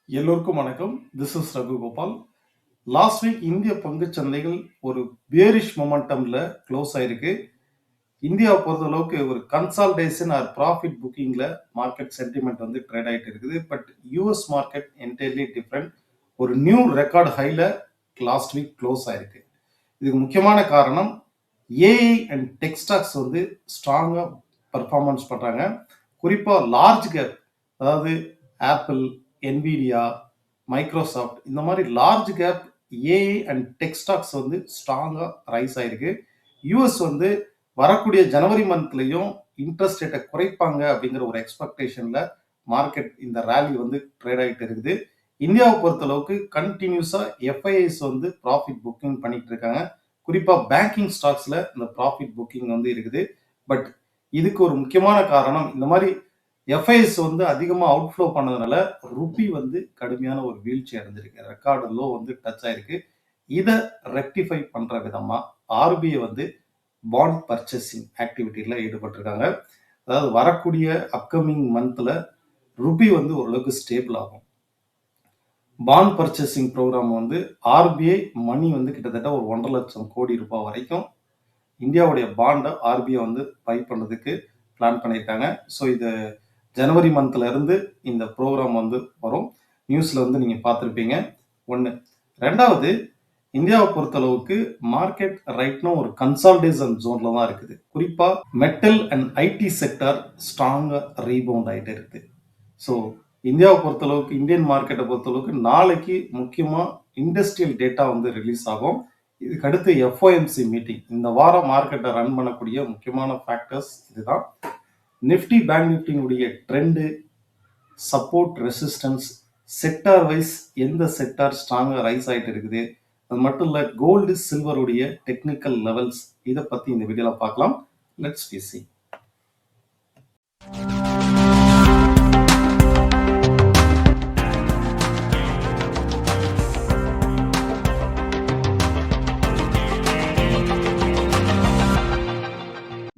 எல்லோருக்கும் வணக்கம். This is Raghu Gopal. Last week இந்திய பங்குச் சந்தைகள் ஒரு பேரிஷ் மொமெண்டம்ல க்ளோஸ் ஆயிருக்கு. இந்தியாவை பொறுத்தளவுக்கு ஒரு கன்சால்டேஷன் ஆர் ப்ராஃபிட் புக்கிங்ல மார்க்கெட் சென்டிமெண்ட் வந்து ட்ரேட் ஆயிட்டு இருக்குது. But US market entirely different. ஒரு நியூ ரெக்கார்ட் ஹைல லாஸ்ட் வீக் க்ளோஸ் ஆயிருக்கு. இதுக்கு முக்கியமான காரணம் ஏஐ அண்ட் டெக் ஸ்டாக்ஸ் வந்து ஸ்ட்ராங்கா பர்ஃபார்மன்ஸ் பண்றாங்க. குறிப்பா லார்ஜ் கேப், அதாவது ஆப்பிள், என்விடியா, மைக்ரோசாஃப்ட் இந்த மாதிரி large cap AI and tech stocks வந்து ஸ்ட்ராங்கா ரைஸ் ஆயிருக்கு. யூஎஸ் வந்து வரக்கூடிய ஜனவரி மந்த்லயும் இன்ட்ரெஸ்ட் ரேட்டை குறைப்பாங்க அப்படிங்கிற ஒரு எக்ஸ்பெக்டேஷன்ல மார்க்கெட் இந்த ரேலி வந்து ட்ரேட் ஆகிட்டு இருக்குது. இந்தியாவை பொறுத்தளவுக்கு கண்டினியூஸா எஃப்ஐஐஸ் வந்து ப்ராஃபிட் புக்கிங் பண்ணிட்டு இருக்காங்க. குறிப்பா பேங்கிங் ஸ்டாக்ஸ்ல இந்த ப்ராஃபிட் புக்கிங் வந்து இருக்குது. பட் இதுக்கு ஒரு முக்கியமான காரணம், இந்த மாதிரி எஃப்ஐஎஸ் வந்து அதிகமா அவுட்ஃப்ளோ பண்ணதுனால ருபி வந்து கடுமையான ஒரு வீழ்ச்சி அடைஞ்சிருக்கு. ரெக்கார்டு லோ வந்து டச் ஆயிருக்கு. இதை ரெக்டிஃபை பண்ற விதமா ஆர்பிஐ வந்து பாண்ட் பர்ச்சேசிங் ஆக்டிவிட்டியில ஈடுபட்டிருக்காங்க. அதாவது வரக்கூடிய அப்கமிங் மந்த்ல ருபி வந்து ஓரளவுக்கு ஸ்டேபிள் ஆகும். பாண்ட் பர்ச்சேசிங் ப்ரோக்ராம் வந்து ஆர்பிஐ மணி வந்து கிட்டத்தட்ட ஒரு 1.5 லட்சம் கோடி ரூபாய் வரைக்கும் இந்தியாவுடைய பாண்டை ஆர்பிஐ வந்து பை பண்ணதுக்கு பிளான் பண்ணியிருக்காங்க. ஸோ இது ஜனவரி மந்த்ல இருந்து இந்த ப்ரோக்ராம் வந்து வரும். நியூஸ்ல வந்து நீங்க பார்த்துருப்பீங்க. ஒன்று. ரெண்டாவது, இந்தியாவை பொறுத்தளவுக்கு மார்க்கெட் ரைட்னா ஒரு கன்சால்டேஷன் ஜோன்ல தான் இருக்குது. குறிப்பா மெட்டல் அண்ட் ஐடி செக்டர் ஸ்ட்ராங்கா ரீபவுண்ட் ஆகிட்டு இருக்குது. ஸோ இந்தியாவை பொறுத்தளவுக்கு, இந்தியன் மார்க்கெட்டை பொறுத்தளவுக்கு நாளைக்கு முக்கியமா இண்டஸ்ட்ரியல் டேட்டா வந்து ரிலீஸ் ஆகும். இதுக்கு அடுத்து எஃப்ஓஎம்சி மீட்டிங். இந்த வாரம் மார்க்கெட்டை ரன் பண்ணக்கூடிய முக்கியமான ஃபேக்டர்ஸ் இதுதான். நிஃப்டி பேங்க் நிஃப்டியினுடைய trend, support, resistance, sector wise எந்த செக்டார் ஸ்ட்ராங்காக ரைஸ் ஆகிட்டு இருக்குது, அது மட்டும் இல்லை கோல்டு சில்வருடைய டெக்னிக்கல் லெவல்ஸ், இதை பற்றி இந்த வீடியோவில் பார்க்கலாம். Let's see.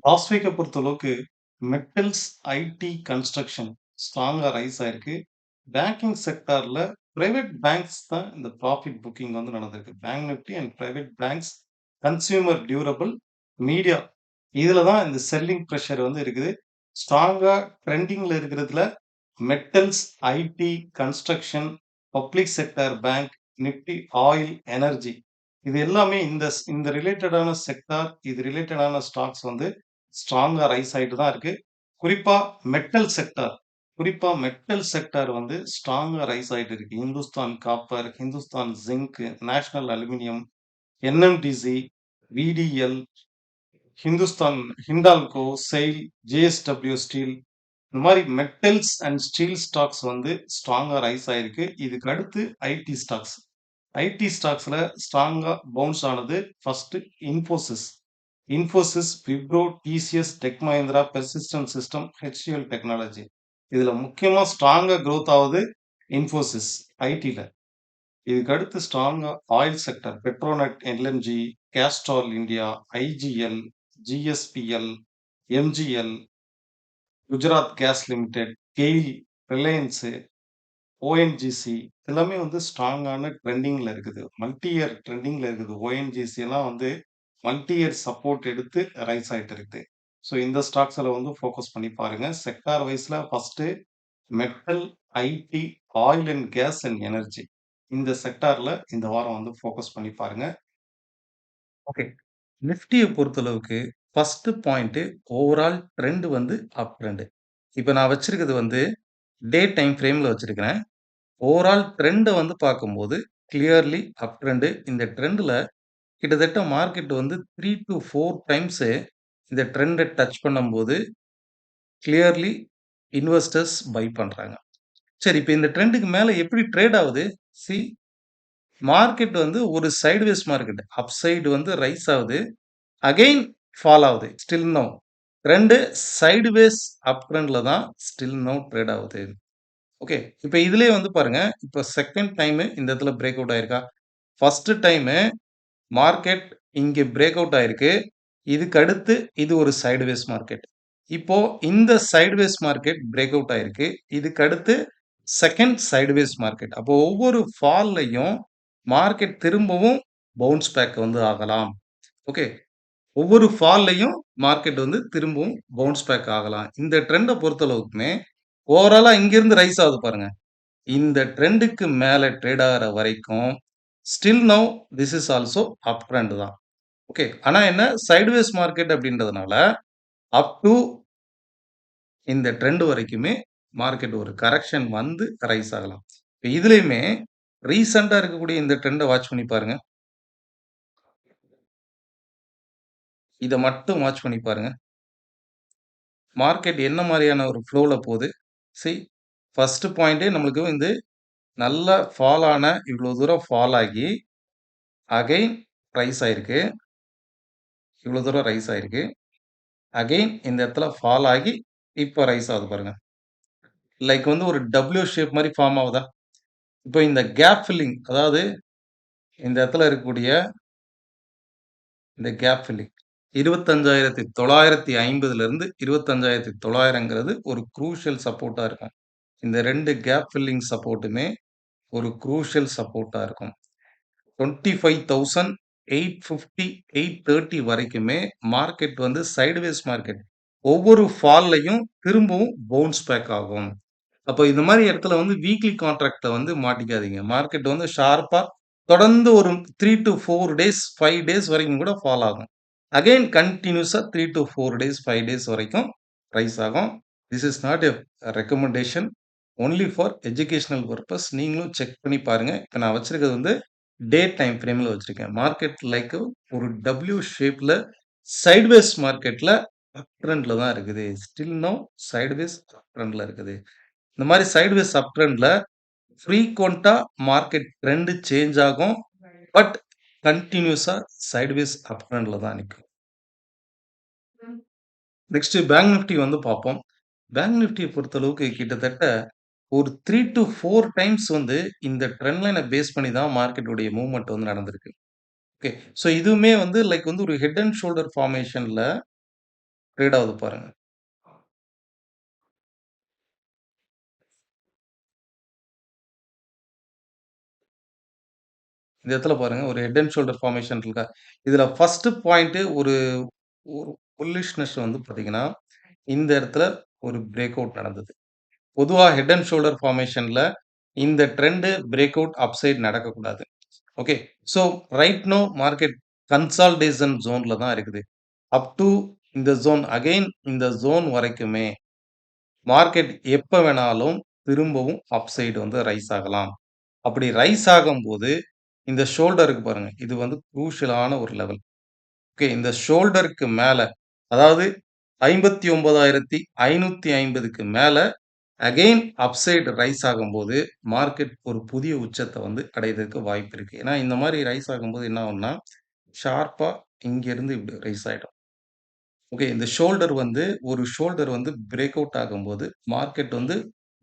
லாஸ்ட் வீக்கை பொறுத்தளவுக்கு மெட்டல்ஸ், ஐடி, கன்ஸ்ட்ரக்ஷன் ஸ்ட்ராங்கா ரைஸ் ஆயிருக்கு. பேங்கிங் செக்டார்ல பிரைவேட் பேங்க்ஸ் தான் இந்த ப்ராஃபிட் புக்கிங் வந்து நடந்திருக்கு. Bank Nifty and private banks, consumer durable, media, இதுல தான் இந்த செல்லிங் ப்ரெஷர் வந்து இருக்குது. ஸ்ட்ராங்கா ட்ரெண்டிங்ல இருக்கிறதுல metals, IT, construction, public sector bank, Nifty, oil, energy, இது எல்லாமே இந்த ரிலேட்டடான செக்டார், இது ரிலேட்டடான ஸ்டாக்ஸ் வந்து ஸ்ட்ராங்கா ரைஸ் ஆயிட்டு தான் இருக்கு. குறிப்பா மெட்டல் செக்டார் வந்து ஸ்ட்ராங்கா ரைஸ் ஆயிட்டு இருக்கு. Hindustan copper, Hindustan zinc, national aluminium, NMDC, VTL, Hindustan Hindalco, sail, JSW steel, இந்த மாதிரி மெட்டல்ஸ் அண்ட் ஸ்டீல் ஸ்டாக்ஸ் வந்து ஸ்ட்ராங்கா ரைஸ் ஆயிருக்கு. இதுக்கு அடுத்து ஐடி ஸ்டாக்ஸ்ல ஸ்ட்ராங்கா பவுன்ஸ் ஆனது first Infosys, Wipro, TCS, tech Mahindra, persistent system, HCL technology. இதுல முக்கியமா ஸ்ட்ராங்கா growth ஆகுது இன்ஃபோசிஸ் ஐடில. இதுக்கு அடுத்து ஸ்ட்ராங்கா oil sector, Petronet, LNG, Castrol India, IGL, GSPL, MGL, Gujarat gas limited, GAIL, Reliance, ONGC எல்லாமே வந்து ஸ்ட்ராங்கான ட்ரெண்டிங்ல இருக்குது. மல்டி இயர் ட்ரெண்டிங்ல இருக்குது. ஓஎன்ஜிசி எல்லாம் வந்து மல்டி இயர் சப்போர்ட் எடுத்து ரைஸ் ஆயிட்டு இருக்குது. ஸோ இந்த ஸ்டாக்ஸ்ல வந்து ஃபோக்கஸ் பண்ணி பாருங்க. செக்டார் வைஸ்ல first metal, IT, oil and gas and energy, இந்த செக்டார்ல இந்த வாரம் வந்து ஃபோக்கஸ் பண்ணி பாருங்க. ஓகே. நிஃப்டியை பொறுத்தளவுக்கு ஃபர்ஸ்ட் பாயிண்ட் ஓவரால் ட்ரெண்ட் வந்து அப் ட்ரெண்ட். இப்போ நான் வச்சிருக்கிறது வந்து டே டைம் ஃப்ரேம்ல வச்சிருக்கிறேன். ஓவரால் ட்ரெண்டை வந்து பார்க்கும்போது கிளியர்லி அப் ட்ரெண்டு. இந்த ட்ரெண்டில் கிட்டத்தட்ட மார்க்கெட் வந்து 3 to 4 டைம்ஸு இந்த ட்ரெண்டை டச் பண்ணும்போது கிளியர்லி இன்வெஸ்டர்ஸ் பை பண்ணுறாங்க. சரி, இப்போ இந்த ட்ரெண்டுக்கு மேலே எப்படி ட்ரேட் ஆகுது? சி, மார்க்கெட் வந்து ஒரு சைடுவேஸ் மார்க்கெட். அப் சைடு வந்து ரைஸ் ஆகுது, அகைன் ஃபால் ஆகுது. ஸ்டில் நோ ட்ரெண்டு சைடுவேஸ் அப் ட்ரெண்ட்ல தான் ஸ்டில் நோ ட்ரேட் ஆகுது. ஓகே, இப்போ இதுலயே வந்து பாருங்க, இப்போ செகண்ட் டைம் இந்த இடத்துல பிரேக் அவுட் ஆயிருக்கா? ஃபர்ஸ்ட் டைம் மார்க்கெட் இங்க பிரேக் அவுட் ஆயிருக்கு. இதுக்கு அடுத்து இது ஒரு சைடுவேஸ் மார்க்கெட். இப்போ இந்த சைடுவேஸ் மார்க்கெட் பிரேக் அவுட் ஆயிருக்கு. இதுக்கு அடுத்து செகண்ட் சைட்வேஸ் மார்க்கெட். அப்போ ஒவ்வொரு ஃபால்லயும் மார்க்கெட் திரும்பவும் பவுன்ஸ் பேக் வந்து ஆகலாம். ஓகே. ஒவ்வொரு ஃபால்லயும் மார்க்கெட் வந்து திரும்பவும் பவுன்ஸ் பேக் ஆகலாம். இந்த ட்ரெண்ட பொறுத்தளவுக்குமே ஓவராலா இங்கிருந்து ரைஸ் ஆகுது பாருங்க. இந்த ட்ரெண்டுக்கு மேல ட்ரேட் ஆகுற வரைக்கும் still now this is also up trend தான். ஓகே. ஆனா என்ன சைட்வேஸ் மார்க்கெட் அப்படின்றதுனால அப் டூ இந்த ட்ரெண்ட் வரைக்குமே மார்க்கெட் ஒரு கரெக்ஷன் வந்து ரைஸ் ஆகலாம். இப்ப இதுலயுமே ரீசென்ட்டா இருக்கக்கூடிய இந்த ட்ரெண்ட வாட்ச் பண்ணி பாருங்க. இத மட்டும் வாட்ச் பண்ணி பாருங்க. மார்க்கெட் என்ன மாரியான ஒரு ஃப்ளோல போது. ஃபர்ஸ்ட் பாயிண்டே நம்மளுக்கு வந்து நல்லா ஃபால் ஆன இவ்ளோ தூரம் ஃபால் ஆகி, அகைன் ரைஸ் ஆயிருக்கு. இவ்ளோ தூரம் ரைஸ் ஆயிருக்கு. அகைன் இந்த இடத்துல ஃபால் ஆகி, இப்ப ரைஸ் ஆகுது பாருங்க. லைக் வந்து ஒரு டபிள்யூ ஷேப் மாரி ஃபார்ம் ஆவுதா? இப்ப இந்த கேப் ஃபில்லிங் அதாவது இந்த இடத்துல இருக்கக்கூடிய இந்த கேப் ஃபில்லிங் 25,950லிருந்து 25,900ங்கிறது ஒரு க்ரூஷியல் சப்போர்ட்டா இருக்கும். இந்த 2 கேப் ஃபில்லிங் சப்போர்ட்டுமே ஒரு க்ரூஷியல் சப்போர்ட்டா இருக்கும். 25,850, 830 வரைக்குமே மார்க்கெட் வந்து சைட்வேஸ் மார்க்கெட். ஒவ்வொரு ஃபால்லயும் திரும்பவும் பவுன்ஸ் பேக் ஆகும். அப்ப இந்த மாரி இடத்துல வந்து வீக்லி கான்ட்ராக்ட்ல வந்து மாட்டிக்காதீங்க. மார்க்கெட் வந்து ஷார்ப்பா தொடர்ந்து ஒரு 3 டூ 4 டேஸ், 5 டேஸ் வரைக்கும் கூட ஃபால் ஆகும். அகைன் கன்டினியூஸா 3 டூ 4 டேஸ், 5 டேஸ் வரைக்கும் ரைஸ் ஆகும். This is not a recommendation. Only for educational purpose. நீங்களும் செக் பண்ணி பாருங்க. இப்ப நான் வச்சிருக்கிறது வந்து டே டைம் ஃப்ரேம்ல வச்சிருக்கேன். மார்க்கெட் லைக் ஒரு டபிள்யூ ஷேப்ல சைட்வேஸ் மார்க்கெட்ல அப் ட்ரெண்ட்ல தான் இருக்குது. ஸ்டில் நவ் சைட்வேஸ் அப் ட்ரெண்ட்ல இருக்குது. இந்த மாரி சைட்வேஸ் அப் ட்ரெண்ட்ல ஃப்ரீக்வென்ட்டா மார்க்கெட் ட்ரெண்ட் சேஞ்ச் ஆகும். பட் கன்டினியூஸா சைட்வேஸ் அப் ட்ரெண்ட்ல தான் நிக்கும். நெக்ஸ்ட் பேங்க் நிஃப்டி வந்து பார்ப்போம். பேங்க் நிஃப்டிய பொறுத்தளவுக்கு கிட்டத்தட்ட ஒரு 3 டூ 4 டைம்ஸ் வந்து இந்த ட்ரெண்ட் லைன பேஸ் பண்ணி தான் மார்க்கெட்டுடைய மூவ்மெண்ட் வந்து நடந்திருக்கு. ஓகே. ஸோ இதுவுமே வந்து லைக் வந்து ஒரு ஹெட் அண்ட் ஷோல்டர் ஃபார்மேஷன்ல ட்ரேட் ஆகுது பாருங்க. இந்த இடத்துல பாருங்க ஒரு ஹெட் அண்ட் ஷோல்டர் ஃபார்மேஷன் இருக்கா? இதுல ஃபர்ஸ்ட் பாயிண்ட் ஒரு ஒரு புல்லிஷ்னஸ் வந்து பார்த்தீங்கன்னா, இந்த இடத்துல ஒரு பிரேக் அவுட் நடந்தது. பொதுவா ஹெட் அண்ட் ஷோல்டர் ஃபார்மேஷன்ல இந்த trend break out up side நடக்கக்கூடாது. Okay. So right now market consolidation ஜோன்ல தான் இருக்குது. அப் டூ இந்த ஜோன் அகைன் இந்த ஜோன் வரைக்குமே மார்க்கெட் எப்ப வேணாலும் திரும்பவும் அப் சைடு வந்து ரைஸ் ஆகலாம். அப்படி ரைஸ் ஆகும்போது இந்த ஷோல்டர் இருக்கு பாருங்க. இது வந்து குரூஷியலான ஒரு லெவல். ஓகே. இந்த ஷோல்டருக்கு மேல அதாவது 59,550க்கு மேல அகைன் அப்சைட் ரைஸ் ஆகும்போது, மார்க்கெட் ஒரு புதிய உச்சத்த வந்து அடையறதுக்கு வாய்ப்பு இருக்கு. ஏன்னா, இந்த மாரி ரைஸ் ஆகும்போது என்ன ஆகும்னா, ஷார்ப்பா இங்கருந்து இப்படி ரைஸ் ஆயிடும். ஓகே. இந்த ஷோல்டர் வந்து பிரேக் அவுட் ஆகும்போது, மார்க்கெட் வந்து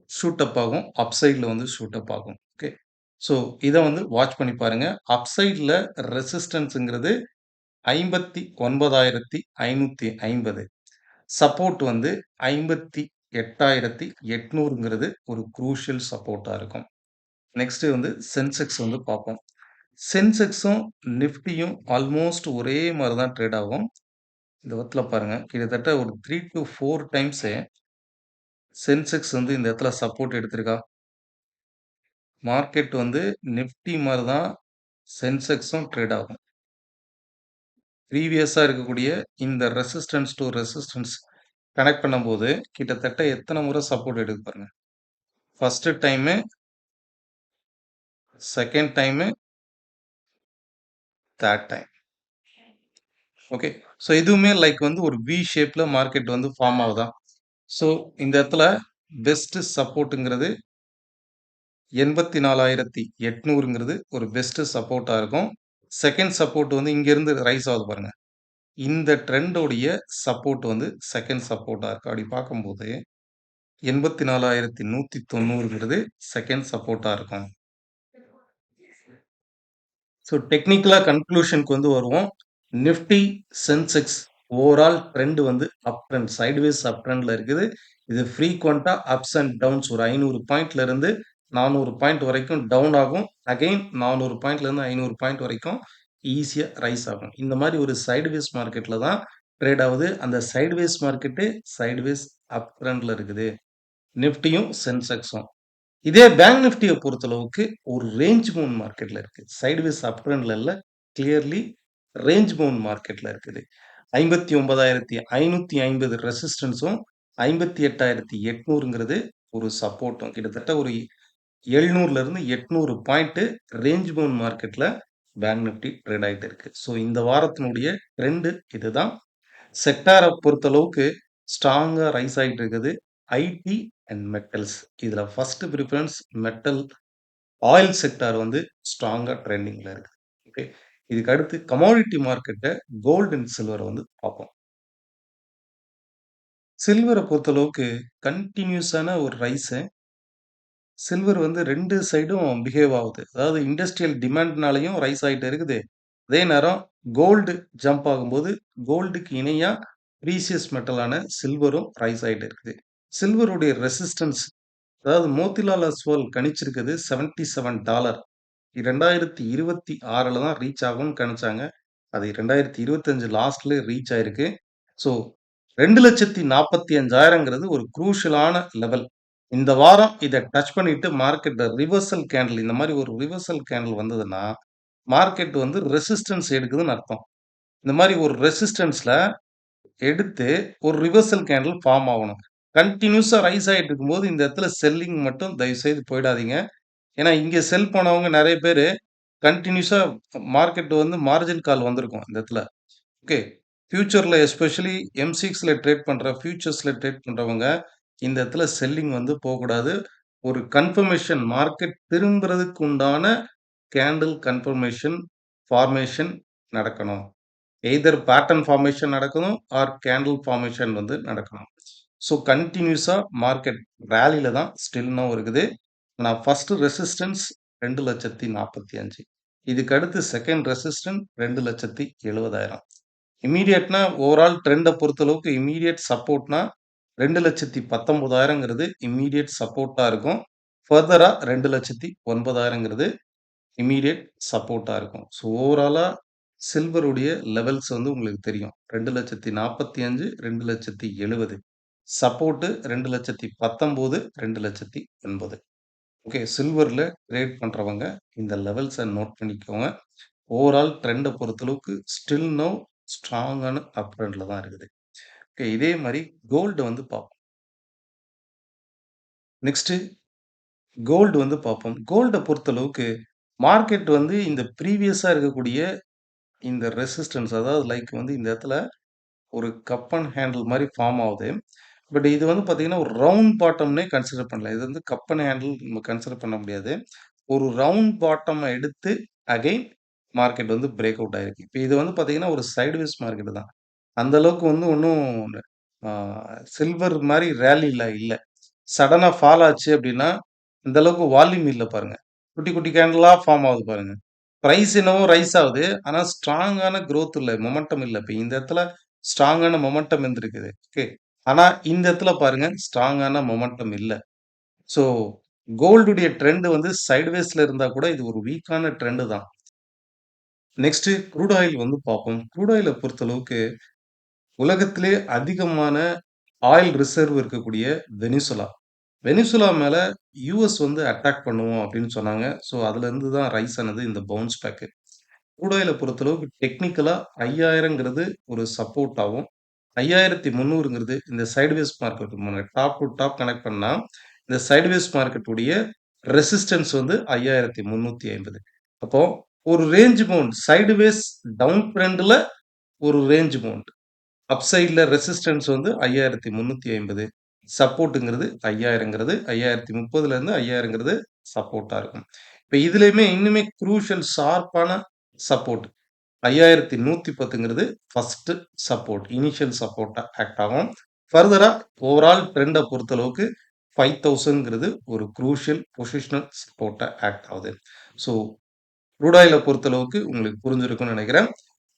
ஷூட் அப் ஆகும். அப்சைட்ல வந்து ஷூட் அப் ஆகும். ஓகே. ஸோ, இத வந்து வாட்ச் பண்ணி பாருங்க. அப்சைட்ல ரெசிஸ்டன்ஸ்ங்கிறது 59,550. சப்போர்ட் வந்து 58,800ங்கிறது ஒரு க்ரூஷியல் சப்போர்ட்டா இருக்கும். நெக்ஸ்ட் வந்து சென்செக்ஸ் வந்து பார்ப்போம். சென்செக்ஸும், நிஃப்டியும் ஆல்மோஸ்ட் ஒரே மாரி தான் ட்ரேட் ஆகும். இந்த இடத்துல பாருங்க. கிட்டத்தட்ட ஒரு 3 டூ 4 டைம்ஸு சென்செக்ஸ் வந்து இந்த இடத்துல சப்போர்ட் எடுத்திருக்கா? மார்க்கெட் வந்து நிஃப்டி மாரி தான் சென்செக்ஸும் ட்ரேட் ஆகும். ப்ரீவியஸா இருக்கக்கூடிய இந்த ரெசிஸ்டன்ஸ் டூ ரெசிஸ்டன்ஸ் கனெக்ட் பண்ணும்போது, கிட்டத்தட்ட எத்தன முறை சப்போர்ட் எடுக்குது பாருங்க. First time, second time, third time. Okay. So இதுவுமே லைக் வந்து ஒரு வி ஷேப்ல மார்க்கெட் வந்து ஃபார்ம் ஆகுதா? ஸோ இந்த இடத்துல பெஸ்ட் சப்போர்ட்ங்கிறது 84,800ங்கிறது ஒரு பெஸ்ட் சப்போர்ட்டா இருக்கும். செகண்ட் சப்போர்ட் வந்து இங்கருந்து ரைஸ் ஆகுது பாருங்க. இந்த ட்ரெண்டோடைய சப்போர்ட் வந்து செகண்ட் சப்போர்ட்டா இருக்கு. அப்படி பார்க்கும்போது 84,190ங்கிறது செகண்ட் சப்போர்ட்டா இருக்கும். ஸோ டெக்னிக்கலா கன்க்ளூஷனுக்கு வந்து வருவோம். நிஃப்டி, சென்செக்ஸ் ஓவரால் ட்ரெண்ட் வந்து அப் ட்ரெண்ட், சைட்வேஸ் அப் ட்ரெண்ட்ல இருக்குது. இது ஃப்ரீக்வென்ட்டா அப்ஸ் அண்ட் டவுன்ஸ் ஒரு 500 பாயிண்ட்ல இருந்து 400 பாயிண்ட் வரைக்கும் டவுன் ஆகும். அகைன் 400 பாயிண்ட்ல இருந்து 500 பாயிண்ட் வரைக்கும் ஈஸியா ரைஸ் ஆகும். இந்த மாரி ஒரு சைட்வேஸ் மார்க்கெட்ல தான் ட்ரேட் ஆவுது. அந்த சைட்வேஸ் மார்க்கெட்டு சைட்வேஸ் அப் ட்ரெண்ட்ல இருக்குது. நிஃப்டியும், சென்செக்ஸும். இதே பேங்க் நிஃப்டிய பொறுத்தளவுக்கு ஒரு ரேஞ்ச் பவுண்ட் மார்க்கெட்ல இருக்கு. சைட்வேஸ் அப் ட்ரெண்ட்ல இல்ல. கிளியர்லி ரேஞ்ச் பவுண்ட் மார்க்கெட்ல இருக்குது. 59,550 ரெசிஸ்டன்ஸும், 58,800ங்கிறது ஒரு சப்போர்ட்டும். கிட்டத்தட்ட ஒரு 700ல இருந்து 800 பாயிண்ட் ரேஞ்ச் பவுண்ட் மார்க்கெட்ல பேங்க் நிஃப்டி ட்ரேட் ஆயிட்டு இருக்கு. ஸோ இந்த வாரத்தினுடைய ட்ரெண்ட் இதுதான். செக்டார பொறுத்தளவுக்கு ஸ்ட்ராங்கா ரைஸ் ஆயிட்டு இருக்குது. IT and metals. இதுல first preference metal, oil sector வந்து ஸ்ட்ராங்கா ட்ரெண்டிங்ல இருக்கு. ஓகே. இதுக்கு அடுத்து கமாடிட்டி மார்க்கெட்ட கோல்ட் அண்ட் சில்வர வந்து பார்ப்போம். சில்வர பொறுத்தளவுக்கு கன்டினியூஸான ஒரு ரைஸு. சில்வர் வந்து 2 சைடும் பிஹேவ் ஆவுது. அதாவது இண்டஸ்ட்ரியல் டிமாண்ட்னாலயும் ரைஸ் ஆயிட்டே இருக்குது. அதே நேரம் கோல்டு ஜம்ப் ஆகும்போது, கோல்டுக்கு இணையா பிரீசியஸ் மெட்டலான சில்வரும் ரைஸ் ஆயிட்டு இருக்குது. சில்வருடைய ரெசிஸ்டன்ஸ் அதாவது மோத்திலால் அஸ்வால் கணிச்சிருக்குது $77. 2026ல தான் ரீச் ஆகும்னு கணிச்சாங்க. அது 2025 லாஸ்ட்ல ரீச் ஆயிருக்கு. ஸோ 2,45,000ங்கிறது ஒரு குரூஷியலான லெவல். இந்த வாரம் இத டச் பண்ணிட்டு மார்க்கெட்ல ரிவர்சல் கேண்டில் இந்த மாரி ஒரு ரிவர்சல் கேண்டில் வந்ததுன்னா, மார்க்கெட் வந்து ரெசிஸ்டன்ஸ் எடுக்குதுன்னு அர்த்தம். இந்த மாரி ஒரு ரெசிஸ்டன்ஸ்ல எடுத்து ஒரு ரிவர்சல் கேண்டில் ஃபார்ம் ஆகணும். கன்டினியூஸா ரைஸ் ஆயிட்டு இருக்கும்போது, இந்த இடத்துல செல்லிங் மட்டும் தயவுசெய்து போயிடாதீங்க. ஏன்னா, இங்க செல் பண்ணவங்க நெறைய பேரு கன்டினியூஸா மார்க்கெட் வந்து மார்ஜின் கால் வந்திருக்கும் இந்த இடத்துல. ஓகே. ஃபியூச்சர்ல எஸ்பெஷலி M6ல ட்ரேட் பண்ற ஃபியூச்சர்ஸ்ல ட்ரேட் பண்றவங்க, இந்த இடத்துல செல்லிங் வந்து போக்கூடாது. ஒரு கன்ஃபர்மேஷன் மார்க்கெட் திரும்புறதுக்கு உண்டான கேண்டில் கன்ஃபர்மேஷன், ஃபார்மேஷன் நடக்கணும். எய்தர் பேட்டர்ன் ஃபார்மேஷன் நடக்கணும், ஆர் கேண்டில் ஃபார்மேஷன் வந்து நடக்கணும். ஸோ கன்டினியூஸா மார்க்கெட் ராலில தான் ஸ்டில் நவ் இருக்குது. ஆனா ஃபர்ஸ்ட் ரெசிஸ்டன்ஸ் 2,45,000. இதுக்கு அடுத்து செகண்ட் ரெசிஸ்டன்ஸ் 2,70,000. இம்மீடியட்னா ஓவரால் ட்ரெண்ட பொறுத்தளவுக்கு இம்மீடியட் சப்போர்ட்னா 2,19,000ங்கிறது இம்மீடியட் சப்போர்ட்டா இருக்கும். ஃபர்தரா 2,09,000ங்கிறது இம்மீடியட் சப்போர்ட்டா இருக்கும். ஸோ ஓவராலா சில்வருடைய லெவல்ஸ் வந்து உங்களுக்கு தெரியும். 2,45,000, 2,70,000. சப்போர்ட் 2,19,000, 2,80,000. ஓகே. சில்வர்ல ட்ரேட் பண்றவங்க இந்த லெவல்ஸ நோட் பண்ணிக்கோங்க. ஓவரால் ட்ரெண்ட பொறுத்தளவுக்கு ஸ்டில் நவ் ஸ்ட்ராங்கான அப் ட்ரெண்ட்ல தான் இருக்குது. ஓகே. இதே மாரி கோல்டு வந்து பார்ப்போம். நெக்ஸ்ட் கோல்டு வந்து பார்ப்போம். கோல்ட பொறுத்தளவுக்கு மார்க்கெட் வந்து இந்த ப்ரீவியஸா இருக்கக்கூடிய இந்த ரெசிஸ்டன்ஸ் அதாவது லைக் வந்து இந்த இடத்துல ஒரு கப் அண்ட் ஹேண்டில் மாரி ஃபார்ம் ஆவுது. பட் இது வந்து பார்த்தீங்கன்னா, ஒரு ரவுண்ட் பாட்டம்னே கன்சிடர் பண்ணல. இது வந்து கப் அண்ட் ஹேண்டில் நம்ம கன்சிடர் பண்ண முடியாது. ஒரு ரவுண்ட் பாட்டம்ம எடுத்து அகைன் மார்க்கெட் வந்து பிரேக் அவுட் ஆயிருக்கு. இப்ப இது வந்து பார்த்தீங்கன்னா, ஒரு சைட்வேஸ் மார்க்கெட் தான். அந்த அளவுக்கு வந்து ஒண்ணும் ஆ சில்வர் மாரி ரேலில இல்ல. சடனா ஃபால் ஆச்சு அப்டின்னா, இந்த அளவுக்கு வால்யூம் இல்ல பாருங்க. குட்டி, குட்டி கேண்டிலா ஃபார்ம் ஆகுது பாருங்க. பிரைஸ் என்னவோ ரைஸ் ஆகுது. ஆனா ஸ்ட்ராங்கான குரோத் இல்ல. மொமெண்டம் இல்ல. இப்ப இந்த இடத்துல ஸ்ட்ராங்கான மொமெண்டம் இருந்திருக்குது. ஓகே. ஆனா இந்த இடத்துல பாருங்க ஸ்ட்ராங்கான மொமெண்டம் இல்ல. ஸோ கோல்டுடைய ட்ரெண்ட் வந்து சைட்வேஸ்ல இருந்தா கூட இது ஒரு வீக்கான ட்ரெண்ட் தான். நெக்ஸ்ட் க்ரூட் ஆயில் வந்து பார்ப்போம். க்ரூட் ஆயில பொறுத்தளவுக்கு உலகத்திலே அதிகமான ஆயில் ரிசர்வ் இருக்கக்கூடிய வெனிசுலா. வெனிசுலா மேல யுஎஸ் வந்து அட்டாக் பண்ணுவோம் அப்படின்னு சொன்னாங்க. ஸோ அதுலருந்து தான் ரைஸ் ஆனது இந்த பவுன்ஸ் பேக். க்ரூட் ஆயில பொறுத்தளவுக்கு டெக்னிக்கலா 5,000ங்கிறது ஒரு சப்போர்ட்டாவும், 5,300ங்கிறது இந்த sideways market top to top connect பண்ணா, இந்த சைட்வேஸ் மார்க்கெட் உடைய ரெசிஸ்டன்ஸ் வந்து 5,350. அப்போ ஒரு ரேஞ்ச் பவுண்ட் சைட்வேஸ் டவுன் ட்ரெண்ட்ல ஒரு ரேஞ்ச் பவுண்ட். அப் சைட்ல ரெசிஸ்டன்ஸ் வந்து 5,350. சப்போர்ட்ங்கிறது 5,000ங்கிறது 5,030லேருந்து 5,000ங்கிறது சப்போர்ட்டா இருக்கும். இப்ப இதுலயுமே இன்னுமே க்ரூஷியல் ஷார்ப்பான சப்போர்ட் 5,110ங்கிறது ஃபர்ஸ்ட் சப்போர்ட். இனிஷியல் சப்போர்ட்டா ஆக்ட் ஆகும். ஃபர்தரா ஓவரால் ட்ரெண்ட பொறுத்தளவுக்கு 5,000ங்கிறது ஒரு க்ரூஷியல் பொசிஷனல் சப்போர்ட்டா ஆக்ட் ஆகுது. ஸோ க்ரூட் ஆயில பொறுத்தளவுக்கு உங்களுக்கு புரிஞ்சிருக்கும்னு நெனைக்கிறேன்.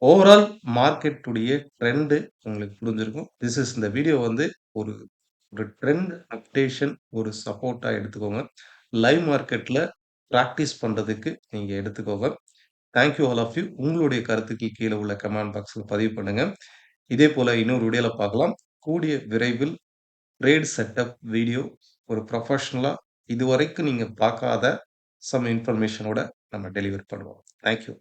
ஓவரால் மார்க்கெட்டுடைய ட்ரெண்ட் உங்களுக்கு புரிஞ்சிருக்கும். இந்த வீடியோ வந்து ஒரு ஒரு ட்ரெண்ட் அப்டேஷன், ஒரு சப்போர்ட்டா எடுத்துக்கோங்க. லைவ் மார்க்கெட்ல பிராக்டிஸ் பண்றதுக்கு நீங்க எடுத்துக்கோங்க. Thank you all of you. உங்களுடைய கருத்துக்கள் கீழ உள்ள கமெண்ட் பாக்ஸ்ல பதிவு பண்ணுங்க. இதே போல இன்னொரு வீடியோல பார்க்கலாம். கூடிய விரைவில் ட்ரேட் செட்டப் வீடியோ ஒரு ப்ரொஃபஷனலா இதுவரைக்கும் நீங்க பார்க்காத சம் இன்ஃபர்மேஷனோட நம்ம டெலிவர் பண்ணுவோம். Thank you.